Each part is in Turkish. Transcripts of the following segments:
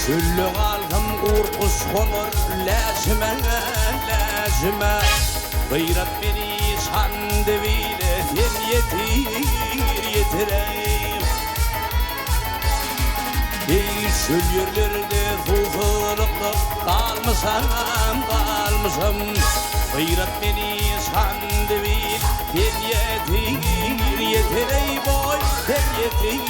Şüllü algım urkuş konur lazıma lazıma Gıyrat beni sandı bile sen yetireyim Ey şül yerlerde fuhurukta kalmasam Gıyrat beni sandı bile sen yetirey boy sen yetir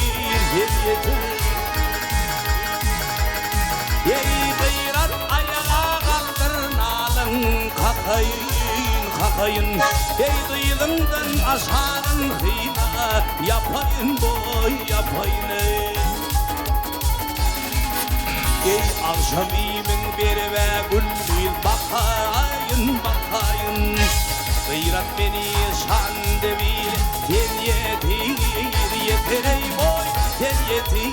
Ey gıyrat ayağa kaldır nalın kakayın Ey dıyılımdan aşarın hıyla yapayın boy yapayın Ey akşam iyimin bir ve gülmüyüz bakayın Gıyrat beni sandı bir sen yetirey boy sen yetir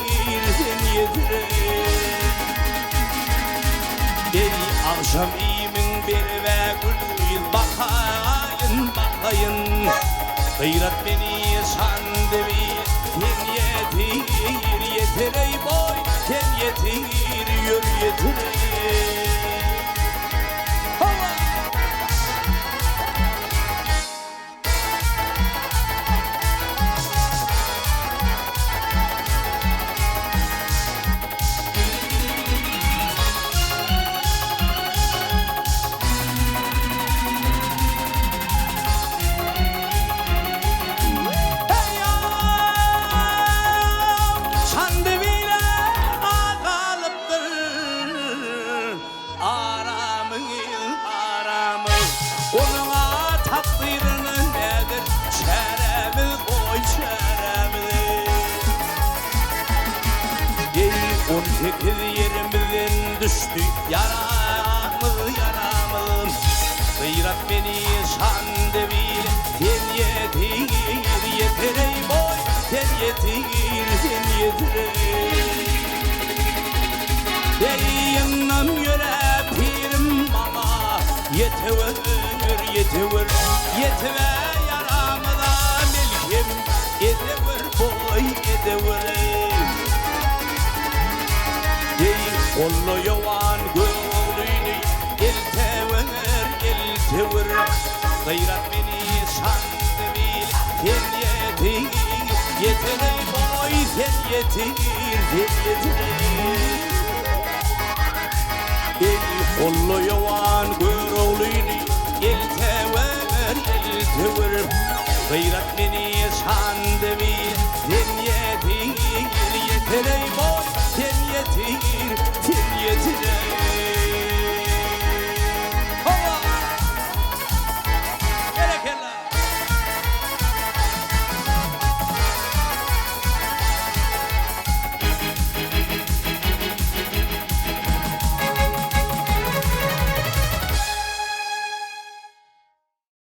Ey akşam iyimin bir ve gülmüyüz bakayın Gıyrat beni sandı bir sen yetirey boy sen yetir Sekiz yerimizden düştü yaramız Gıyrat beni sandı bir sen yetirey boy sen yetir Ey yandan yöre pirim mama yetiver yaramıza melkim ediver boy ediver Ollu yavan gönlünü eltever Gıyrat beni sandı bil sen yetirey boy sen yetir Ey ollu yavan gönlünü eltever Gıyrat beni sandı bil sen yetir